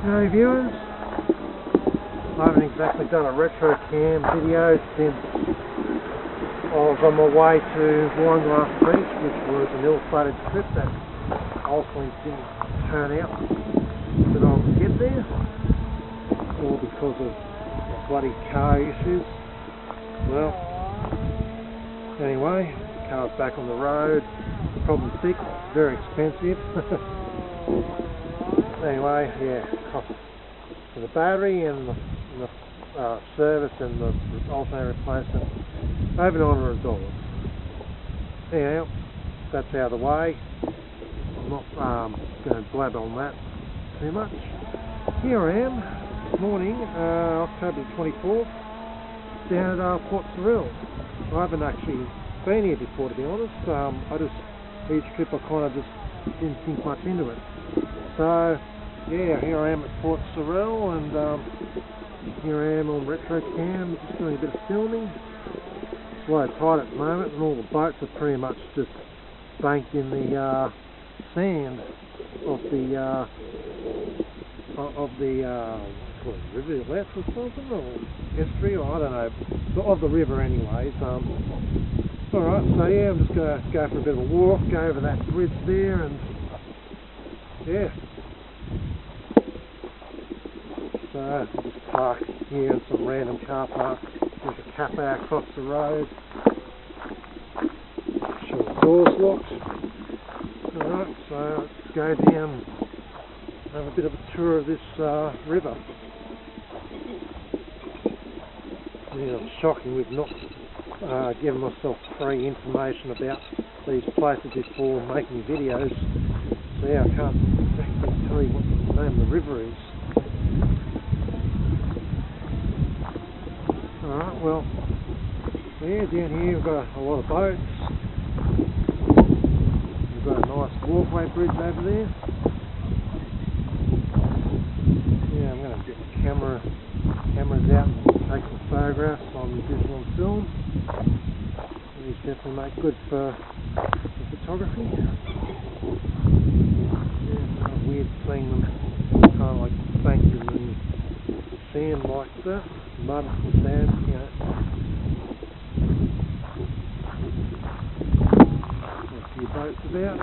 Hey viewers, I haven't exactly done a retro cam video since I was on my way to Hawley Beach, which was an ill-fated trip that ultimately didn't turn out that I would get there, all because of bloody car issues. Well, anyway, the car's back on the road, problem fixed, very expensive. Anyway, yeah, cost for the battery and the service and the alternator replacement, over $900. Anyhow, that's out of the way. I'm not going to blab on that too much. Here I am, this morning, October 24th, down at Port Sorell. I haven't actually been here before, to be honest. Each trip I kind of just didn't think much into it. So, yeah, here I am at Port Sorell, and here I am on retro cam, just doing a bit of filming. It's low tide at the moment, and all the boats are pretty much just banked in the sand of the rivulet or something, or estuary, or I don't know, of the river anyways. Alright, so yeah, I'm just going to go for a bit of a walk, go over that bridge there, and yeah. So I'll just park here in some random car park. There's a cafe across the road. Sure the door's locked. Alright, so let's go down and have a bit of a tour of this river. Yeah, it's shocking we've not given myself free information about these places before making videos. So yeah, I can't exactly tell you what the name of the river is. Alright, well, yeah, down here we've got a lot of boats. We've got a nice walkway bridge over there. Yeah, I'm going to get the cameras out and take some photographs on digital film. These definitely make good for photography. Yeah, weird seeing them kind of like banked in the sand like that, mud and sand, you know. A few boats about.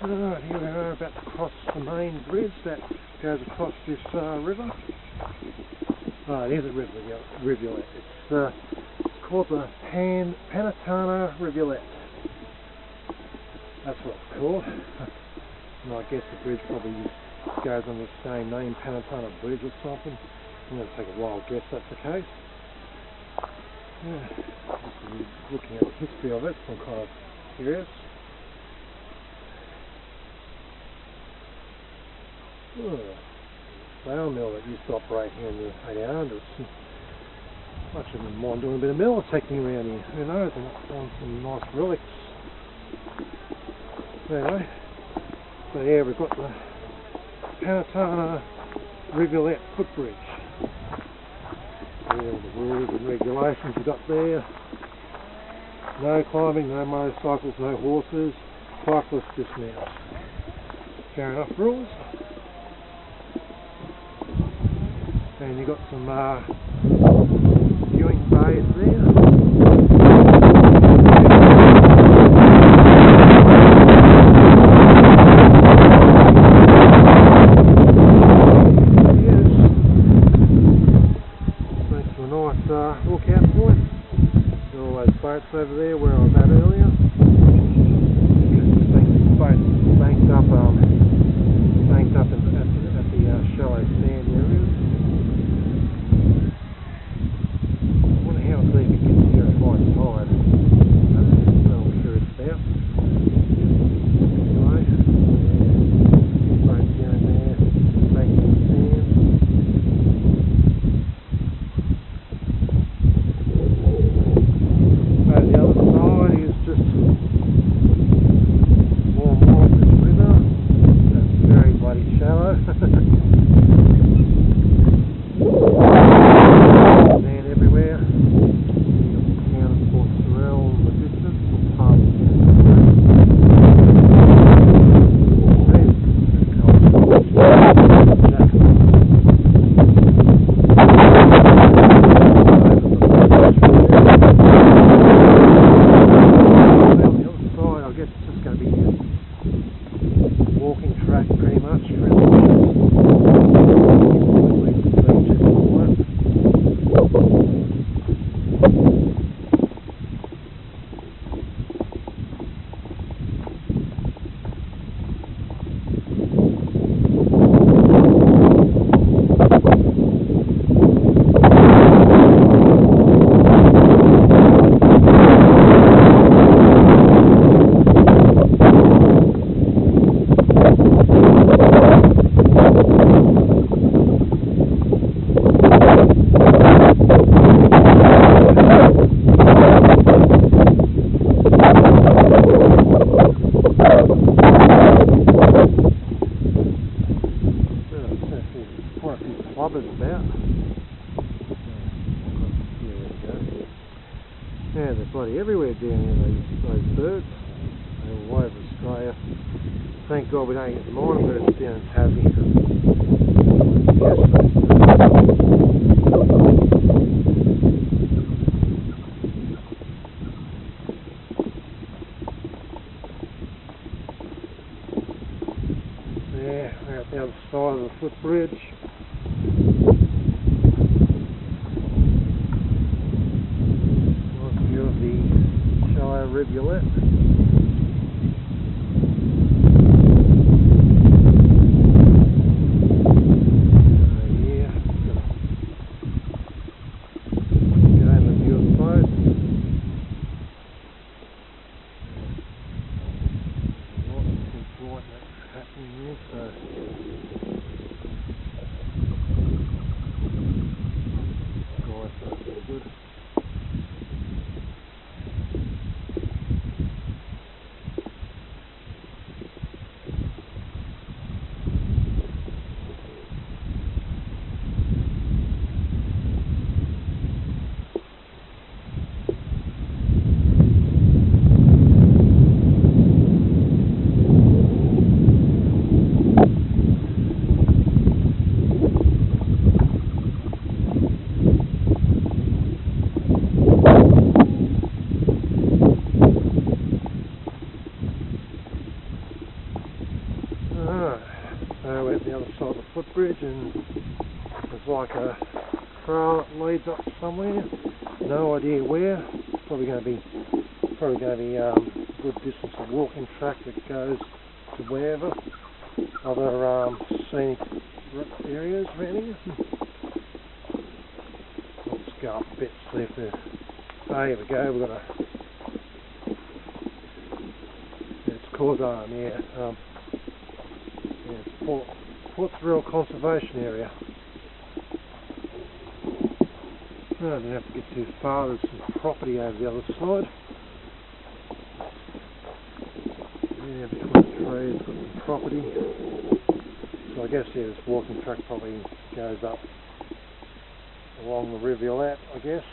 Alright, here we are about to cross the main bridge that goes across this river. Oh, it is a rivulet. It's called the Panatana Rivulet. That's what it's called. And I guess the bridge probably goes under the same name, Panatana Bridge or something. I'm going to take a wild guess that's the case. Yeah, just looking at the history of it, I'm kind of curious. Flour mill that used to operate here in the 1800s. I shouldn't mind doing a bit of mill detecting around here. Who knows, I might find some nice relics. Anyway, so yeah, we've got the Panatana Rivulet footbridge. All the rules and regulations we've got there. No climbing, no motorcycles, no horses. Cyclists dismount. Fair enough rules. And you've got some viewing bays there. Yes. Makes a nice lookout point. Got all those boats over there where I was at earlier. banked up at the shallow sand areas. I wonder how deep it gets here at high tide. That's what I'm curious about. Anyway, boat down there, banking the sand. So the other side is just more and more of this river. That's very bloody shallow. Sand everywhere. Town of Port Sorell in the distance, past the walking track pretty much around the beach and all that. Clubbers about. Here we go. Yeah, they're bloody everywhere down here, those birds. They're all over Australia. Thank God we don't get the morning birds down in Tassie. Yeah, we're at the other side of the footbridge. Nice view of the shallow rivulet. Yeah, again the view of the boat. Happening here, so guys, that's all good. So we're at the other side of the footbridge, and there's like a trail that leads up somewhere. No idea where. It's probably going to be a good distance of walking track that goes to wherever other scenic areas around here. Let's go up a bit, see if there. Oh, here we go. We've got a. It's called yeah, it's Port Sorell Conservation Area. No, I didn't have to get too far. There's some property over the other side. Yeah, between the trees, got some property. So I guess yeah, this walking track probably goes up along the rivulet, I guess.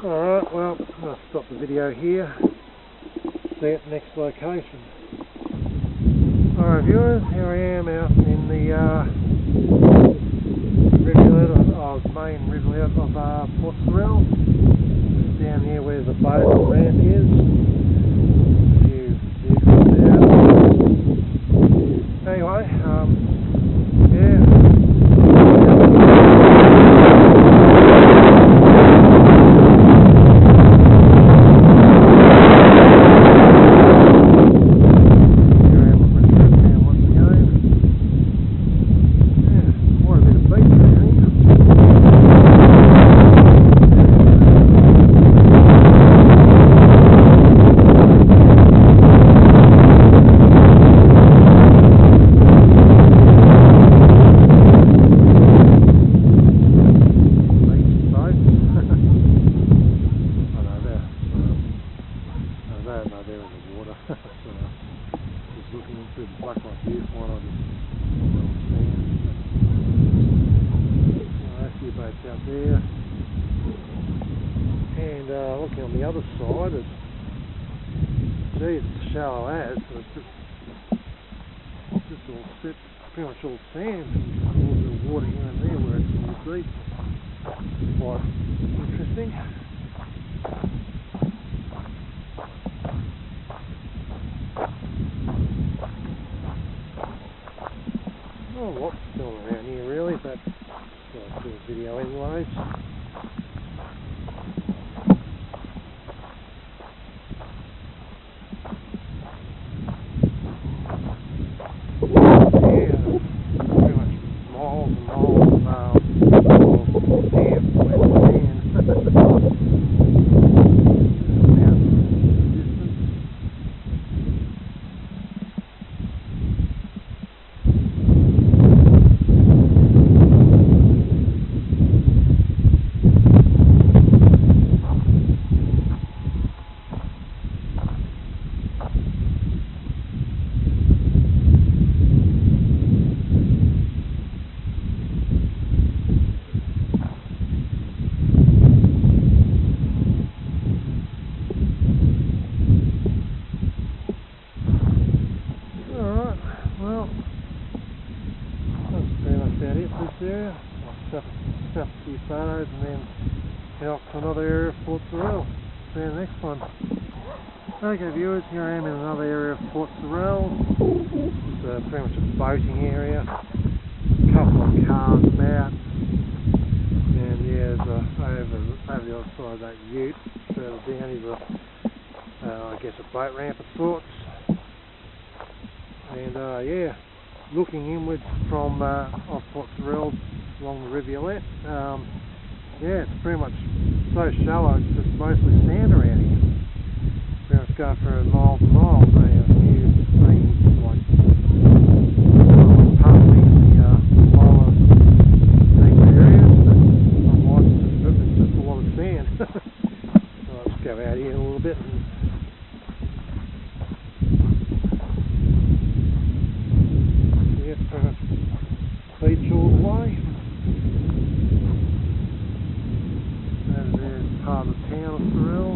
Alright, well, I'm going to stop the video here. See you at the next location. Alright viewers, here I am out in the rivulet main rivulet of Port Sorell. Down here where the boat ramp is. A few vehicles there. Anyway, yeah. looking into the black like this one, I just I see boats out there. And looking on the other side, it's shallow as, but it's just all set, pretty much all sand, and a little bit of water here and there where it's all deep. Quite interesting. Not a lot still around here really, but I'll do a video anyways. Area. I'll snap a few photos and then head off to another area of Port Sorell. See you in the next one. Okay viewers, here I am in another area of Port Sorell. It's pretty much a boating area. A couple of cars about. And yeah, there's over the other side of that ute, further down is I guess a boat ramp of sorts. And yeah, looking inwards from off Port Sorell along the Rivulet. Yeah, it's pretty much so shallow, it's just mostly sand around here. Pretty much going for miles and miles. A few things like partly the lower deeper areas, but otherwise it's just a lot of sand. So I'll just go out here a little bit and beach all the way. And there's part of the town of Sorell.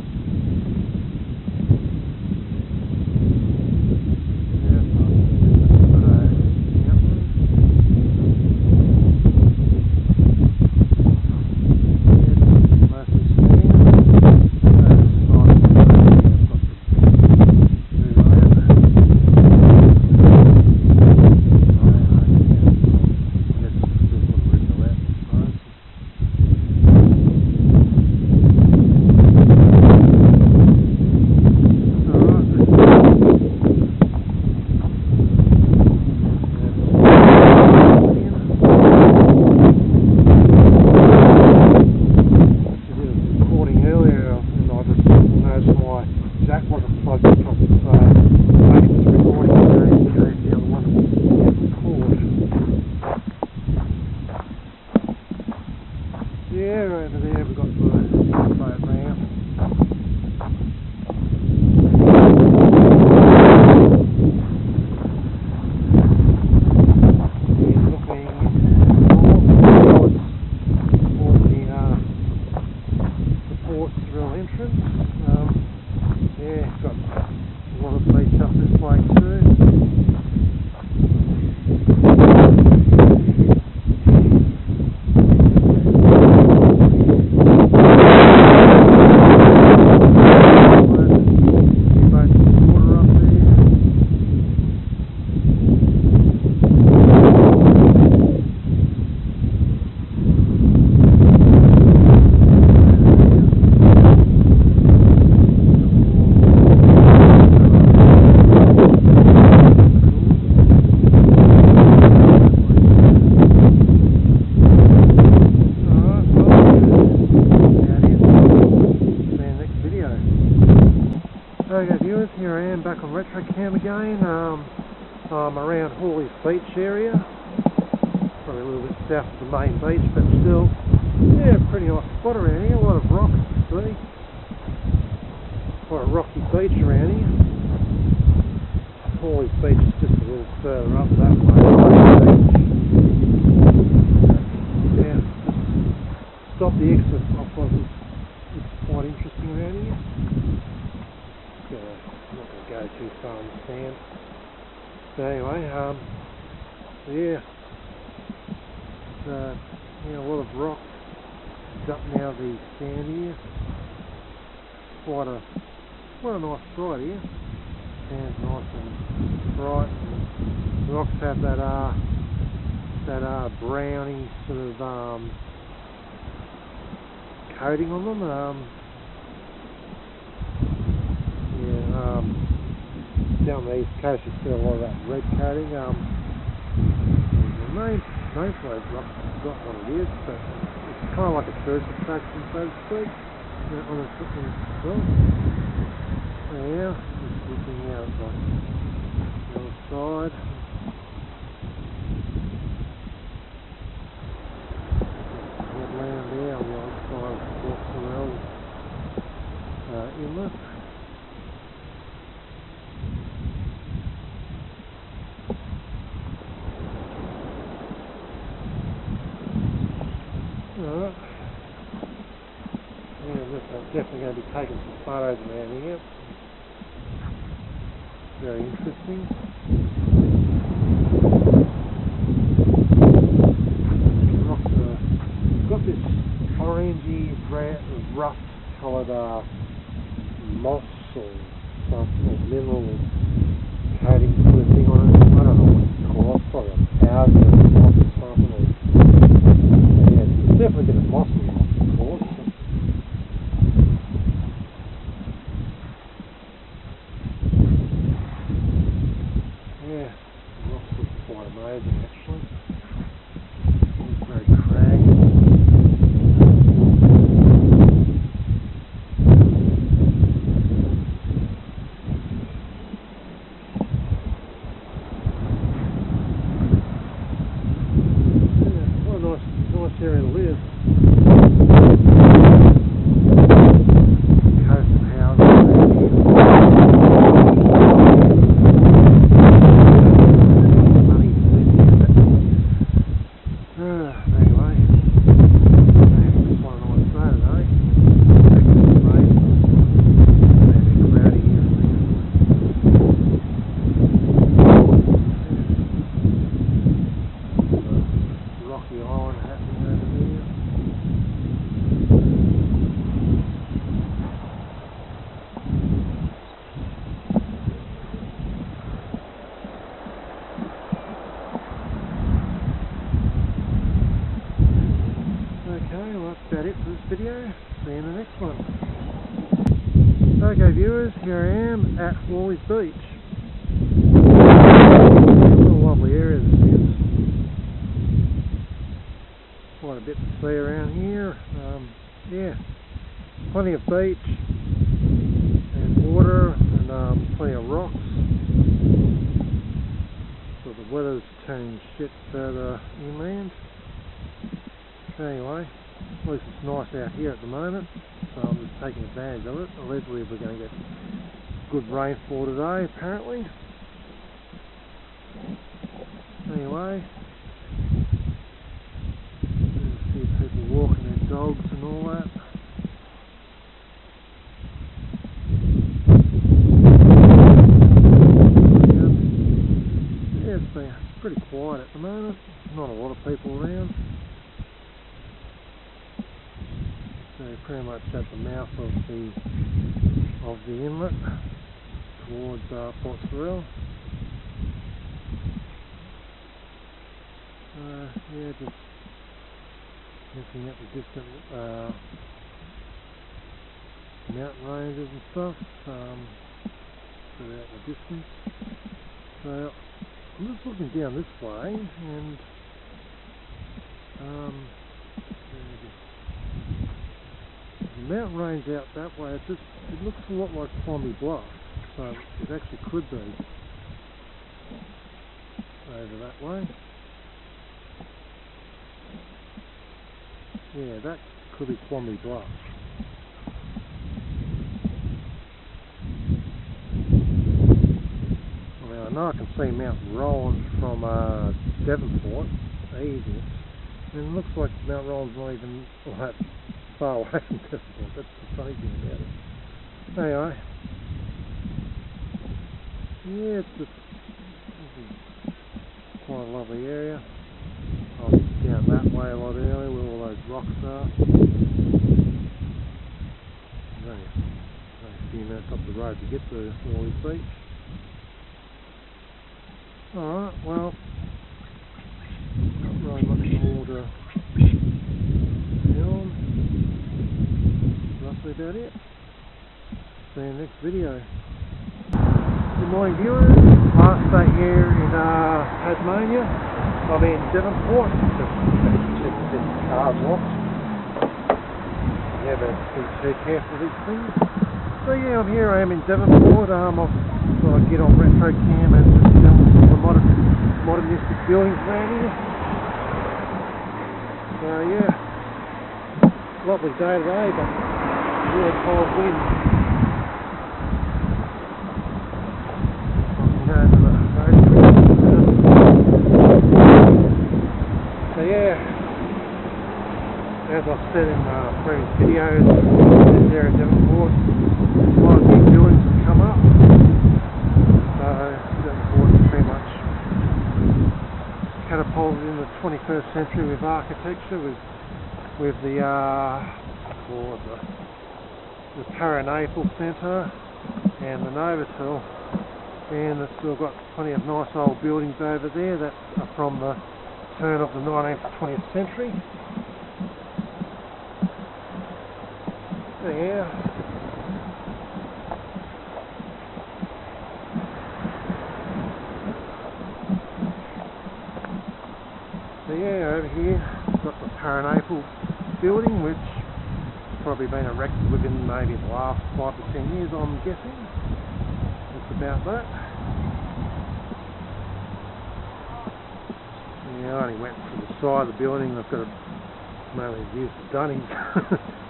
Yeah, over there we've got the boat ramp. And looking north towards the Port Sorell entrance. Yeah, got a lot of beach up this way too. Okay viewers, here I am back on RetroCam again. I'm around Hawley Beach area, probably a little bit south of the main beach, but still, yeah, pretty nice spot around here. A lot of rocks to see, quite a rocky beach around here. Hawley Beach is just a little further up that way. Yeah, stop the exit. I thought it's quite interesting around here. I'm not going to go too far in the sand. So anyway, yeah, a lot of rock is up now the sand here. Quite a nice sight here. Sand's nice and bright. And the rocks have that browny sort of coating on them. Down the east coast you see a lot of that red coating. The name for those rocks is not what it is, but it's kind of like a tourist attraction, so to speak, on the well. So yeah, just looking out at the other side. Headland there on the other side of Port Sorell inlet. Alright. Yeah, I'm definitely going to be taking some photos around here. Very interesting. It's got this orangey, rough coloured moss or something, or mineral coating sort of thing on it. I don't know what it's called. It's probably a powder or moss or something. Yeah, it's definitely been a mossy moss, of course. Yeah, the rocks look quite amazing actually. It's very craggy. Yeah, what a nice area to live. Okay, well that's about it for this video. See you in the next one. Okay viewers, here I am at Hawley Beach. What a lovely area this is. Quite a bit to see around here. Yeah, plenty of beach and water and plenty of rocks. So the weather's turning shit further inland. Anyway, at least it's nice out here at the moment, so I'm just taking advantage of it. Allegedly we're going to get good rainfall today, apparently. Anyway, there's a few people walking their dogs and all that. Yeah, it's pretty quiet at the moment. Not a lot of people around. So pretty much at the mouth of the inlet towards Port Sorell. Yeah, just looking at the distant mountain ranges and stuff throughout the distance. So I'm just looking down this way and the mountain range out that way, it looks a lot like Bluff, so it actually could be over that way. Yeah, that could be Bluff. I mean, I know I can see Mount Rollins from Devonport, easy. And it looks like Mount Rollins not even all that far away from Devonport. That's the funny thing about it. Anyway, yeah, it's quite a lovely area. I was down that way a lot earlier where all those rocks are. Only a few minutes up the road to get to Hawley Beach. Alright, well, not really much more to film. Roughly about it. See you in the next video. Good morning viewers. Last day here in Tasmania. I'm in Devonport. Just check the car's locked. Never be too careful with these things. So yeah, I'm here. I am in Devonport. I thought I'd get on retro cam and just film some of the modernistic buildings around here. So yeah, lovely day today, but really cold wind. So yeah, as I've said in previous videos, this area of Devonport, a lot of new buildings have come up. So Devonport is pretty much catapulted in the 21st century with architecture, with the Paranaple Centre and the Novatell, and it's still got plenty of nice old buildings over there that are from the turn of the 19th to 20th century. Yeah. So yeah, over here we've got the Paranaple building, which has probably been erected within maybe the last 5 to 10 years, I'm guessing. It's about that. Yeah, I only went to the side of the building. They've got mainly used for dunnies.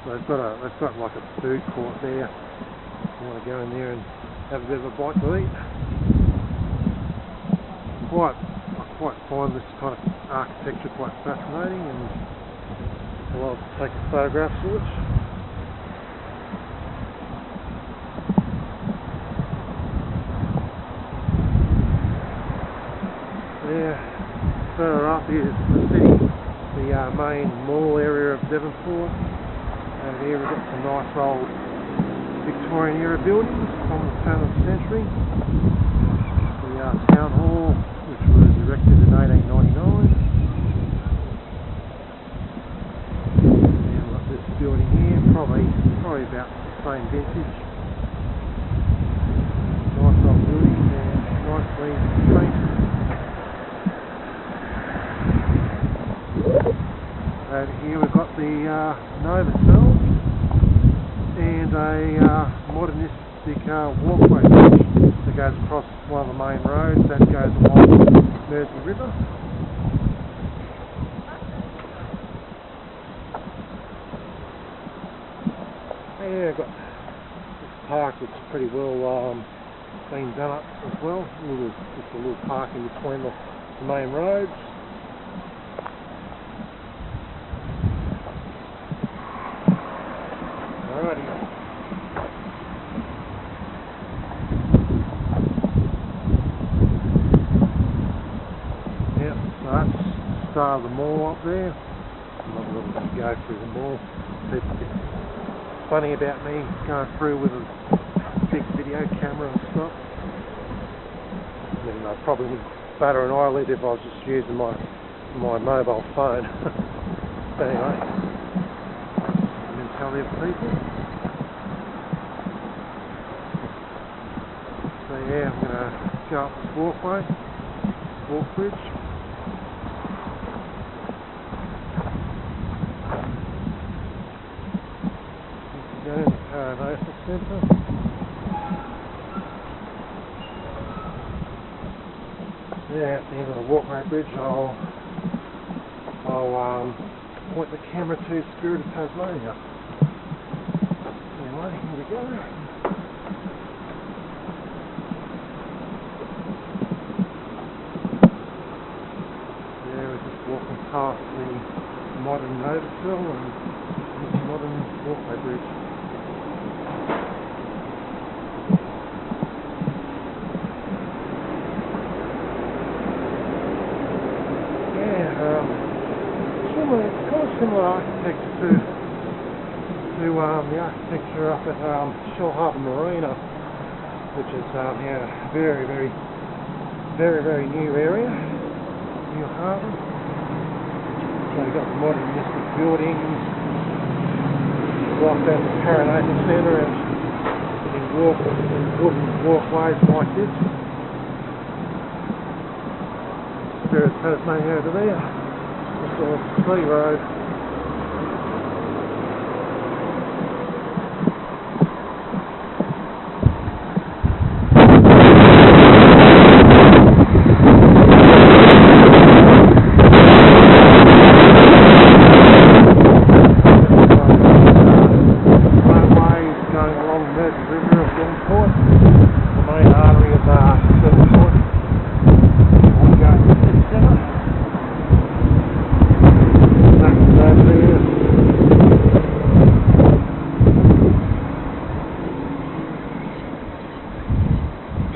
they've got like a food court there. If you want to go in there and have a bit of a bite to eat. I quite find this kind of architecture quite fascinating, and I love taking photographs of it. Yeah, further up is the city, the main mall area of Devonport. Over here we've got some nice old Victorian era buildings from the turn of the century. The town hall, which was erected in 1899. And we've got this building here, probably about the same vintage. Nice old building and nicely painted. Over here we've got the Novatell and a modernistic walkway that goes across one of the main roads that goes along the Mersey River. And yeah, I've got this park which is pretty well been done up as well. Just a little park in between the main roads. Start of the mall up there. I'm not going to go through the mall. People get funny about me going through with a big video camera and stuff. I mean, I probably would batter an eyelid if I was just using my mobile phone. But anyway, mentality of people. So yeah, I'm going to go up this walk bridge. Paranaple Centre. Yeah, at the end of the walkway bridge, I'll point the camera to Spirit of Tasmania. Anyway, here we go. past the modern Novatell and this modern walkway bridge. Similar architecture to the architecture up at Shell Harbour Marina, which is very new area, new harbour. So you've got the modernistic buildings, like that Paranaple Centre, and wooden walkways like this. Spirit of Tasmania over there. This is Sea Road. Devonport, the main artery of Devonport, ongoing to the city centre. Nothing's over there.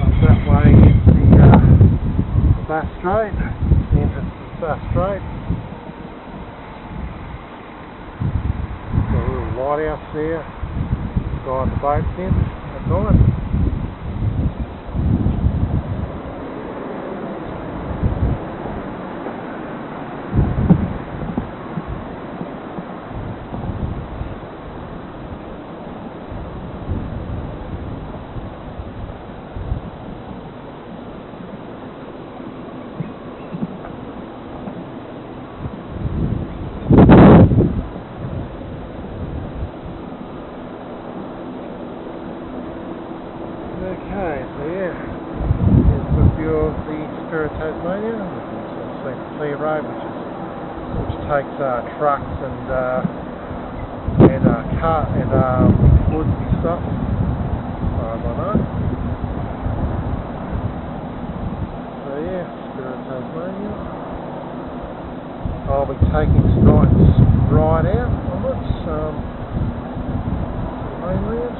Up that way is the Bass Strait, the entrance to the Bass Strait. Got a little lighthouse there, guide the boats in at night. Okay, so yeah, here's the view of the Spirit of Tasmania. It's Sea Road, which takes trucks and cart and goods and stuff, as far as I know. So yeah, Spirit of Tasmania. I'll be taking tonight's ride out on it, to the mainland.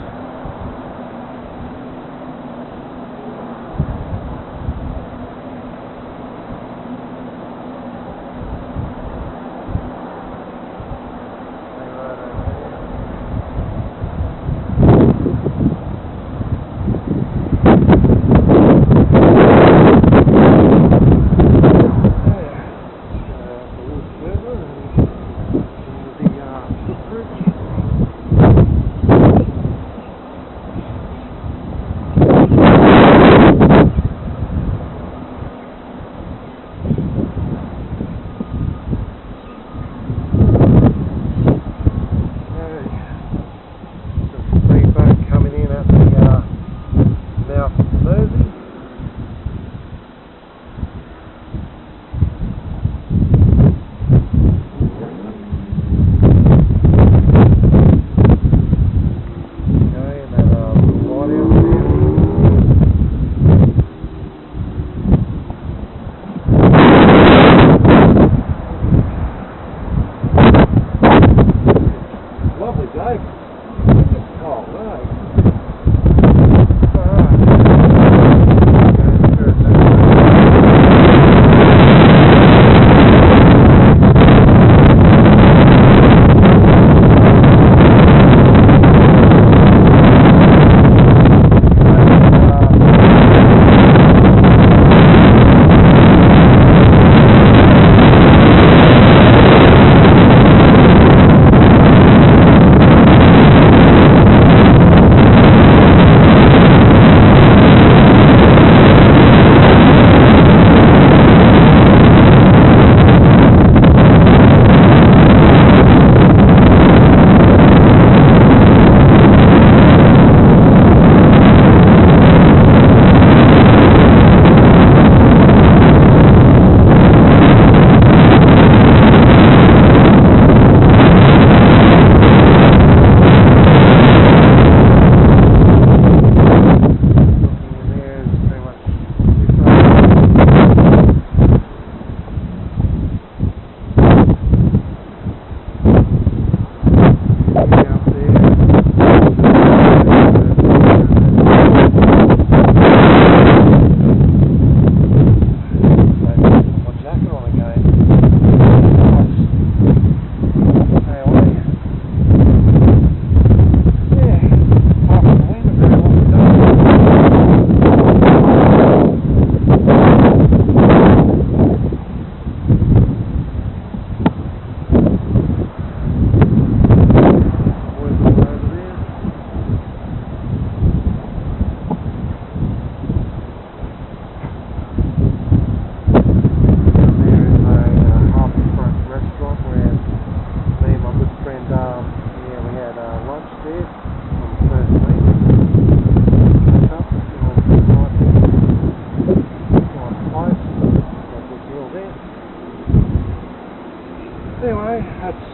anyway, that's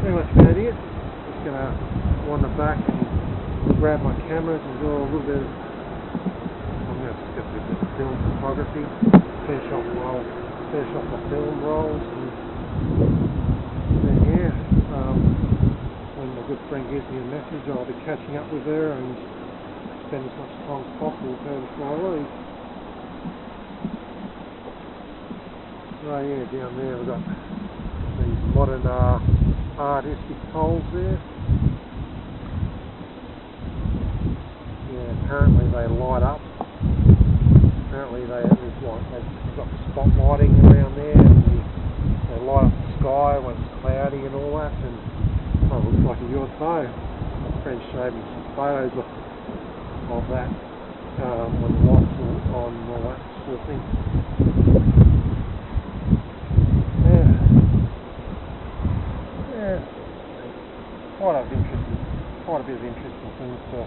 pretty much about it. Just gonna wander back and grab my cameras and do a little bit of, I'm gonna just get a bit of film photography, finish off my film rolls, and then yeah, when my good friend gives me a message, I'll be catching up with her and spend as much time as possible with her before I leave. Right, yeah, down there we've got these modern artistic poles there. Yeah, apparently they light up. Apparently they've got spot lighting around there, and they light up the sky when it's cloudy and all that, and it looks like a UFO. My friend showed me some photos of that when the lights are on and all that sort of thing. Quite a bit of interesting things to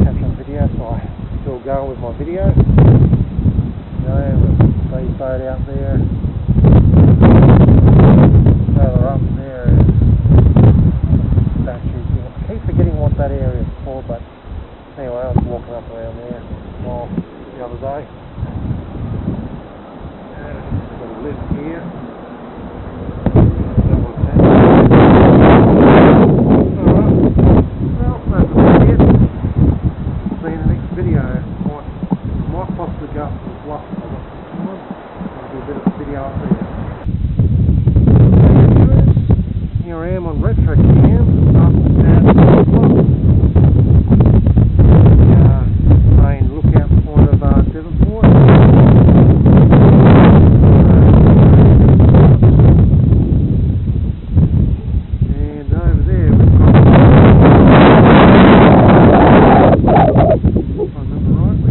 capture on video, so I still go with my video. Speedboat out there. Further up there is statues. I keep forgetting what that area is called, but anyway, I was walking up around there the other day. Got a lift here. Bluff. I'll do a bit of video up there. Here I am on retro cam up at Bluff. Main lookout point of Devonport. And over there we've got, if I remember rightly,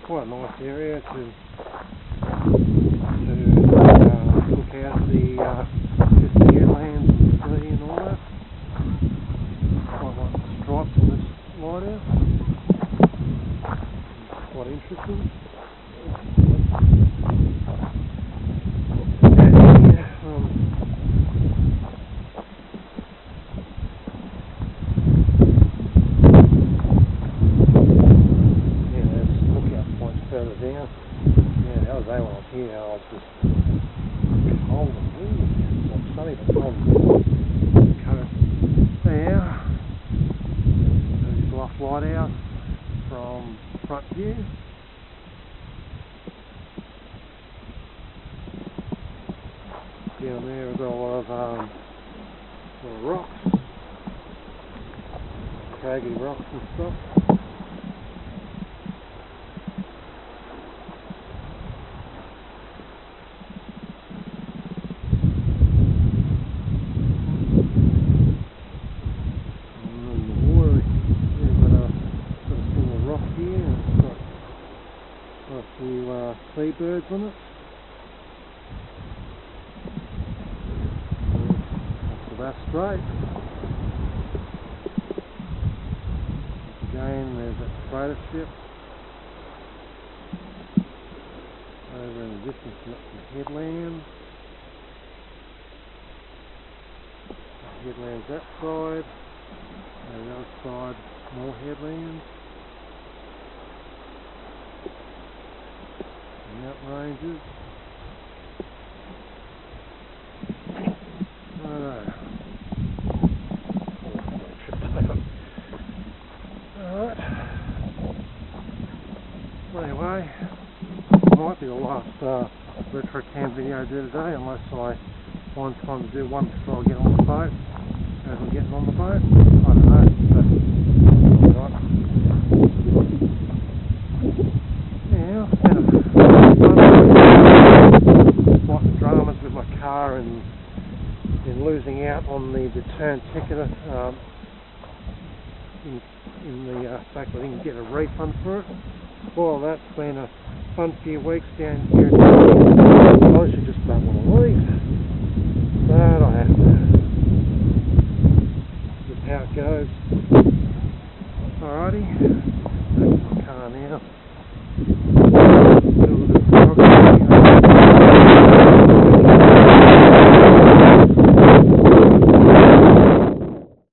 quite a nice area to look out the headlands and the sea and all that. Quite like the stripes on this lighthouse. Quite interesting. Further down. Yeah, the other day when I was here, I was just cold and windy. It's sunny but cold and windy. There, there's Bluff Lighthouse from front view. Down there we've got a lot of rocks, craggy rocks and stuff. Seabirds on it. So that's great. Again, there's a freighter ship. Over in the distance, the headland. The headland's that side. And the other side, more headlands. Mountain ranges. Alright. Anyway, might be the last retro cam video I do today, unless I find time to do one before I get on the boat. As I'm getting on the boat, I don't know. But, yeah. out on the return ticket in the fact I didn't get a refund for it. Well, that's been a fun few weeks down here. I should just don't want to leave, but I have to. That's how it goes. Alrighty, back to the car now.